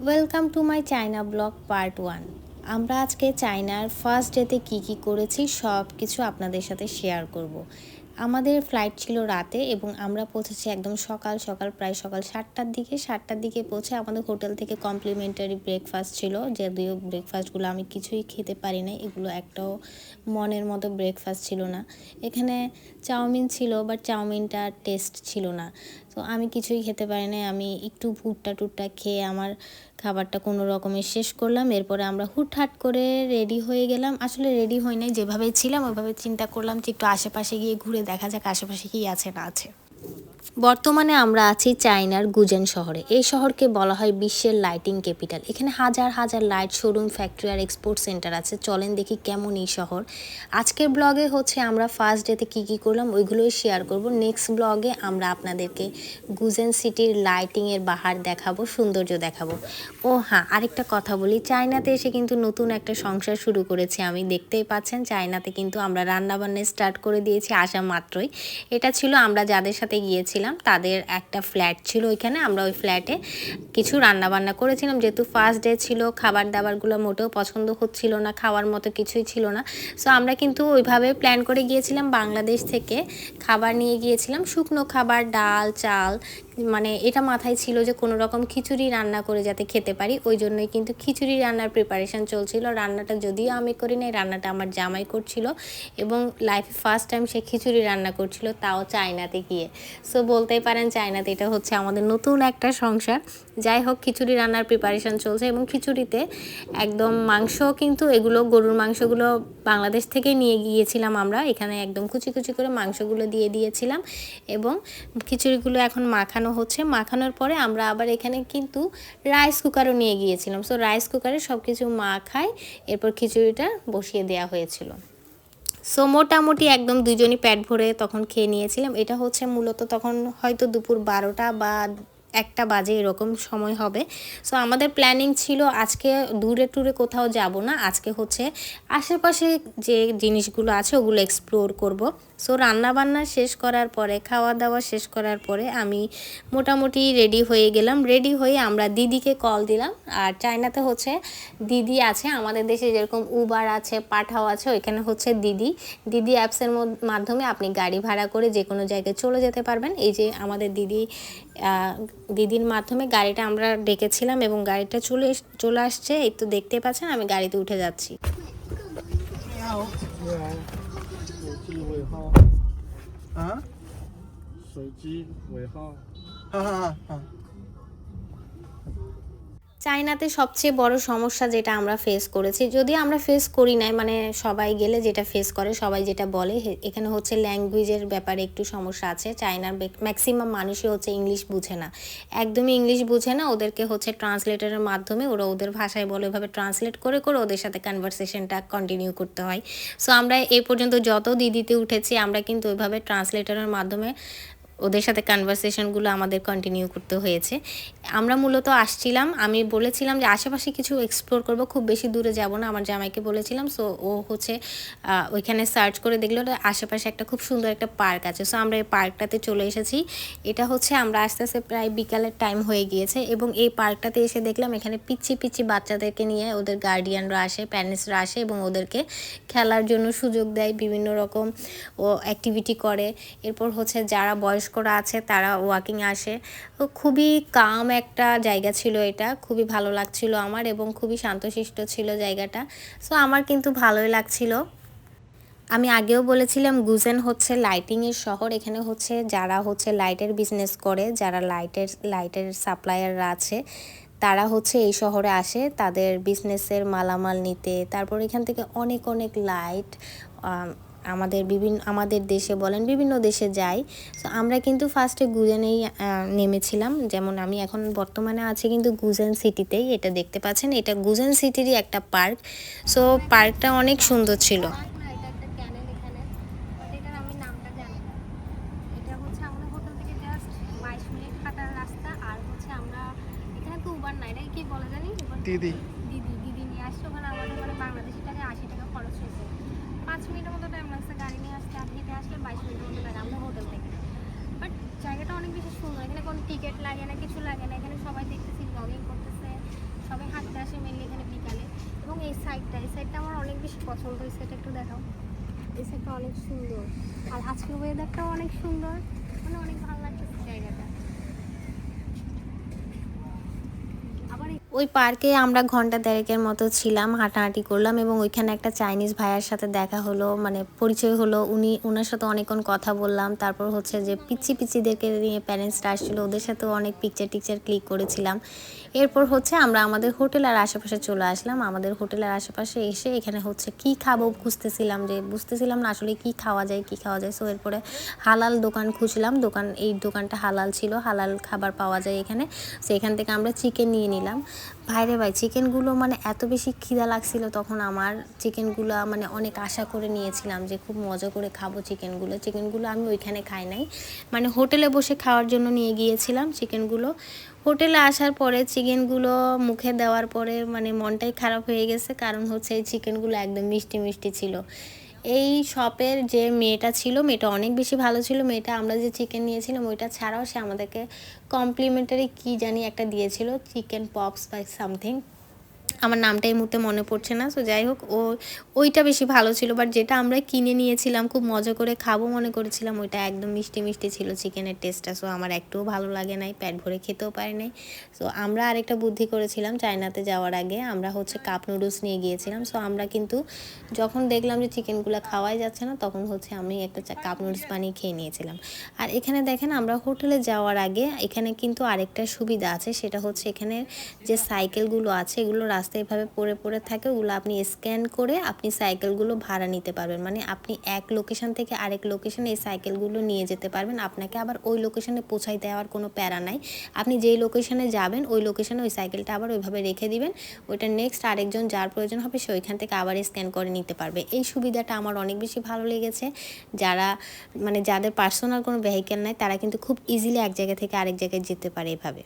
Welcome to my China blog part 1। আমরা আজকে চায়নার ফার্স্ট ডেতে কী করেছি সব কিছু আপনাদের সাথে শেয়ার করব। আমাদের ফ্লাইট ছিল রাতে এবং আমরা পৌঁছেছি একদম সকাল সকাল, প্রায় সকাল 7টার দিকে পৌঁছে আমাদের হোটেল থেকে কমপ্লিমেন্টারি ব্রেকফাস্ট ছিল। যদিও ব্রেকফাস্টগুলো আমি কিছুই খেতে পারি না, এগুলো একটাও মনের মতো ব্রেকফাস্ট ছিল না। এখানে চাউমিন ছিল, বাট চাউমিনটা টেস্ট ছিল না। তো আমি কিছুই খেতে পারি না, আমি একটু ভুট্টা খেয়ে আমার খাবারটা কোনো রকমে শেষ করলাম। এরপরে আমরা হুটহাট করে রেডি হয়ে গেলাম। আসলে রেডি হই নাই, যেভাবে ছিলাম ওইভাবে চিন্তা করলাম যে একটু আশেপাশে গিয়ে ঘুরে দেখা যাক আশেপাশে কী আছে না আছে। বর্তমানে আমরা আছি চায়নার গুজেন শহরে। এই শহরকে বলা হয় বিশ্বের লাইটিং ক্যাপিটাল। এখানে হাজার হাজার লাইট শোরুম, ফ্যাক্টরি আর এক্সপোর্ট সেন্টার আছে। চলেন দেখি কেমন এই শহর। আজকের ব্লগে হচ্ছে আমরা ফার্স্ট ডেতে কী করলাম ওইগুলোই শেয়ার করব। নেক্সট ব্লগে আমরা আপনাদেরকে গুজেন সিটির লাইটিংয়ের বাহার দেখাবো, সৌন্দর্য দেখাবো। ও হ্যাঁ, আরেকটা কথা বলি, চায়নাতে এসে কিন্তু নতুন একটা সংসার শুরু করেছি আমি। দেখতেই পাচ্ছেন চায়নাতে কিন্তু আমরা রান্নাবান্না স্টার্ট করে দিয়েছি আসা মাত্রই। এটা ছিল আমরা যাদের সাথে গিয়েছিলাম তাদের একটা ফ্ল্যাট ছিল ওইখানে। আমরা ওই ফ্ল্যাটে কিছু রান্নাবান্না করেছিলাম, যেহেতু ফার্স্ট ডে ছিল। খাবার দাবারগুলো মোটেও পছন্দ হচ্ছিল না, খাওয়ার মতো কিছুই ছিল না। সো আমরা কিন্তু ওইভাবে প্ল্যান করে গিয়েছিলাম, বাংলাদেশ থেকে খাবার নিয়ে গিয়েছিলাম, শুকনো খাবার, ডাল, চাল। মানে এটা মাথায় ছিল যে কোনো রকম খিচুড়ি রান্না করে যাতে খেতে পারি, ওই জন্যই কিন্তু খিচুড়ি রান্নার প্রিপারেশান চলছিল। রান্নাটা যদিও আমি করি নাই, রান্নাটা আমার জামাই করছিল এবং লাইফে ফার্স্ট টাইম সে খিচুড়ি রান্না করছিল, তাও চায়নাতে গিয়ে। সো বলতেই পারেন চায়নাতে এটা হচ্ছে আমাদের নতুন একটা সংসার। যাই হোক, খিচুড়ি রান্নার প্রিপারেশান চলছে এবং খিচুড়িতে একদম মাংস, কিন্তু এগুলো গরুর মাংসগুলো বাংলাদেশ থেকে নিয়ে গিয়েছিলাম আমরা। এখানে একদম কুচি কুচি করে মাংসগুলো দিয়ে দিয়েছিলাম এবং খিচুড়িগুলো এখন মাখানো হচ্ছে। মাখানোর পরে আমরা আবার এখানে কিন্তু রাইস কুকারও নিয়ে গিয়েছিলাম। সো রাইস কুকারে সব কিছু মাখায় এরপর খিচুড়িটা বসিয়ে দেওয়া হয়েছিল। সো মোটামুটি একদম দুজনই পেট ভরে তখন খেয়ে নিয়েছিলাম। এটা হচ্ছে মূলত তখন হয়তো দুপুর 12টা বা 1টা বাজে এরকম সময় হবে। সো আমাদের প্ল্যানিং ছিল আজকে দূরে ট্যুরে কোথাও যাব না, আজকে হচ্ছে আশেপাশে যে জিনিসগুলো আছে ওগুলো এক্সপ্লোর করব। সো রান্নাবান্না শেষ করার পরে, খাওয়া দাওয়া শেষ করার পরে আমি মোটামুটি রেডি হয়ে গেলাম। রেডি হয়ে আমরা দিদিকে কল দিলাম। আর চায়নাতে হচ্ছে দিদি আছে, আমাদের দেশে যেরকম উবার আছে, পাঠাও আছে, ওইখানে হচ্ছে দিদি অ্যাপসের মাধ্যমে আপনি গাড়ি ভাড়া করে যে কোনো জায়গায় চলে যেতে পারবেন। এই যে আমাদের দিদির মাধ্যমে গাড়িটা আমরা ডেকেছিলাম এবং গাড়িটা চলে আসছে। এই তো দেখতে পাচ্ছেন আমি গাড়িতে উঠে যাচ্ছি। চায়নাতে সবচেয়ে বড় সমস্যা যেটা আমরা ফেস করেছি, যদিও আমরা ফেস করি নাই, মানে সবাই গেলে যেটা ফেস করে, সবাই যেটা বলে, এখানে হচ্ছে ল্যাঙ্গুয়েজের ব্যাপারে একটু সমস্যা আছে। চায়নার ম্যাক্সিমাম মানুষই হচ্ছে ইংলিশ বুঝে না, একদমই ইংলিশ বুঝে না। ওদেরকে হচ্ছে ট্রান্সলেটরের মাধ্যমে ওরা ওদের ভাষায় বলে ওইভাবে ট্রান্সলেট করে ওদের সাথে কনভারসেশনটা কন্টিনিউ করতে হয়। সো আমরা এই পর্যন্ত যত দিদিতে উঠেছি আমরা কিন্তু ওইভাবে ট্রান্সলেটরের মাধ্যমে ওদের সাথে কনভারসেশনগুলো আমাদের কন্টিনিউ করতে হয়েছে। আমরা মূলত আসছিলাম, আমি বলেছিলাম যে আশেপাশে কিছু এক্সপ্লোর করব, খুব বেশি দূরে যাব না, আমার জামাইকে বলেছিলাম। সো ও হচ্ছে ওইখানে সার্চ করে দেখলো আশেপাশে একটা খুব সুন্দর একটা পার্ক আছে। সো আমরা এই পার্কটাতে চলে এসেছি। এটা হচ্ছে আমরা আস্তে আস্তে প্রায় বিকালের টাইম হয়ে গিয়েছে এবং এই পার্কটাতে এসে দেখলাম এখানে পিচ্ছি বাচ্চাদেরকে নিয়ে ওদের গার্ডিয়ানরা আসে, প্যারেন্টসরা আসে এবং ওদেরকে খেলার জন্য সুযোগ দেয়, বিভিন্ন রকম ও অ্যাক্টিভিটি করে। এরপর হচ্ছে যারা বয়স্করা আছে তারা ওয়াকিং আসে। তো খুবই কাম একটা জায়গা ছিল, এটা খুবই ভালো লাগছিল আমার এবং খুবই শান্তশিষ্ট ছিল জায়গাটা। সো আমার কিন্তু ভালোই লাগছিল। আমি আগেও বলেছিলাম গুজেন হচ্ছে লাইটিংয়ের শহর। এখানে হচ্ছে যারা হচ্ছে লাইটের বিজনেস করে, যারা লাইটের সাপ্লায়াররা আছে, তারা হচ্ছে এই শহরে আসে তাদের বিজনেসের মালামাল নিতে। তারপর এখান থেকে অনেক লাইট আমাদের দেশে বলেন বিভিন্ন দেশে যায়। সো আমরা কিন্তু ফার্স্টে গুজেনেই নেমেছিলাম। যেমন আমি এখন বর্তমানে আছি কিন্তু গুজেন সিটিতেই, এটা দেখতে পাচ্ছেন, এটা গুজেন সিটিরই একটা পার্ক। সো পার্কটা অনেক সুন্দর ছিল। দিদি দিদি নিয়ে আসছে ওখানে, আমাদের মানে বাংলাদেশি টাকা 80 টাকা খরচ হয়েছে। 5 মিনিটের মতো টাইম লাগছে গাড়ি নিয়ে আসতে, আর হেঁটে আসলে 22 মিনিটের মতো লাগে আমরা হোটেল থেকে। বাট জায়গাটা অনেক বেশি সুন্দর, এখানে কোনো টিকিট লাগে না, কিছু লাগে না। এখানে সবাই দেখতেছি ব্লগিং করতেছে, এই সাইডটা আমার অনেক বেশি পছন্দ। এই সাইডটা একটু দেখাও। এই সাইডটা অনেক সুন্দর, আর আজকের ওয়েদারটাও অনেক সুন্দর, মানে অনেক ভালো লাগতেছে জায়গাটা। আবার ওই পার্কে আমরা ঘন্টা দেড়েকের মতো ছিলাম, হাঁটাহাঁটি করলাম এবং ওইখানে একটা চাইনিজ ভাইয়ার সাথে দেখা হলো, মানে পরিচয় হলো। ওনার সাথে অনেকক্ষণ কথা বললাম। তারপর হচ্ছে যে পিচ্ছিদেরকে নিয়ে প্যারেন্টসরা আসছিলো, ওদের সাথেও অনেক পিকচার ক্লিক করেছিলাম। এরপর হচ্ছে আমরা আমাদের হোটেলের আশেপাশে চলে আসলাম। আমাদের হোটেলের আশেপাশে এসে এখানে হচ্ছে কি খাবো খুঁজতেছিলাম, যে বুঝতেছিলাম না আসলে কি খাওয়া যায়। সো এরপরে হালাল দোকান খুঁজলাম। এই দোকানটা হালাল ছিল, হালাল খাবার পাওয়া যায় এখানে। সো এখান থেকে আমরা চিকেন নিয়ে নিলাম। ভাইরে ভাই, চিকেনগুলো মানে এত বেশি খিদা লাগছিল তখন আমার। চিকেনগুলো মানে অনেক আশা করে নিয়েছিলাম যে খুব মজা করে খাবো চিকেনগুলো আমি ওইখানে খাই নাই, মানে হোটেলে বসে খাওয়ার জন্য নিয়ে গিয়েছিলাম চিকেনগুলো। হোটেলে আসার পরে চিকেনগুলো মুখে দেওয়ার পরে মানে মনটাই খারাপ হয়ে গেছে, কারণ হচ্ছে এই চিকেনগুলো একদম মিষ্টি মিষ্টি ছিল। এই শপের যে মেয়েটা ছিল, মেয়েটা অনেক বেশি ভালো ছিল। মেয়েটা আমরা যে চিকেন নিয়েছিলাম ওইটা ছাড়াও সে আমাদেরকে কমপ্লিমেন্টারি কি জানি একটা দিয়েছিল, চিকেন পপস বা সামথিং, আমার নামটা এই মুহূর্তে মনে পড়ছে না। সো যাই হোক, ওইটা বেশি ভালো ছিল। বাট যেটা আমরা কিনে নিয়েছিলাম খুব মজা করে খাবো মনে করেছিলাম, ওইটা একদম মিষ্টি মিষ্টি ছিল চিকেনের টেস্টটা। সো আমার একটুও ভালো লাগে নাই, পেট ভরে খেতেও পারি নাই। সো আমরা আরেকটা বুদ্ধি করেছিলাম, চায়নাতে যাওয়ার আগে আমরা হচ্ছে কাপ নুডলস নিয়ে গিয়েছিলাম। সো আমরা কিন্তু যখন দেখলাম যে চিকেনগুলো খাওয়াই যাচ্ছে না, তখন হচ্ছে আমি একটা কাপ নুডলস বানিয়ে খেয়ে নিয়েছিলাম। আর এখানে দেখেন, আমরা হোটেলে যাওয়ার আগে এখানে কিন্তু আরেকটা সুবিধা আছে, সেটা হচ্ছে এখানে যে সাইকেলগুলো আছে এগুলো রাস্তায় এভাবে পড়ে থাকে, ওগুলো আপনি স্ক্যান করে আপনি সাইকেলগুলো ভাড়া নিতে পারবেন। মানে আপনি এক লোকেশন থেকে আরেক লোকেশনে এই সাইকেলগুলো নিয়ে যেতে পারবেন। আপনাকে আবার ওই লোকেশনে পৌঁছাই দেওয়ার কোনো প্যারা নাই। আপনি যেই লোকেশনে যাবেন ওই লোকেশনে ওই সাইকেলটা আবার ওইভাবে রেখে দিবেন। ওইটা নেক্সট আরেকজন যার প্রয়োজন হবে সে ওইখান থেকে আবার স্ক্যান করে নিতে পারবে। এই সুবিধাটা আমার অনেক বেশি ভালো লেগেছে। যাদের পার্সোনাল কোনো ভেহিকেল নাই তারা কিন্তু খুব ইজিলি এক জায়গা থেকে আরেক জায়গায় যেতে পারে এভাবে।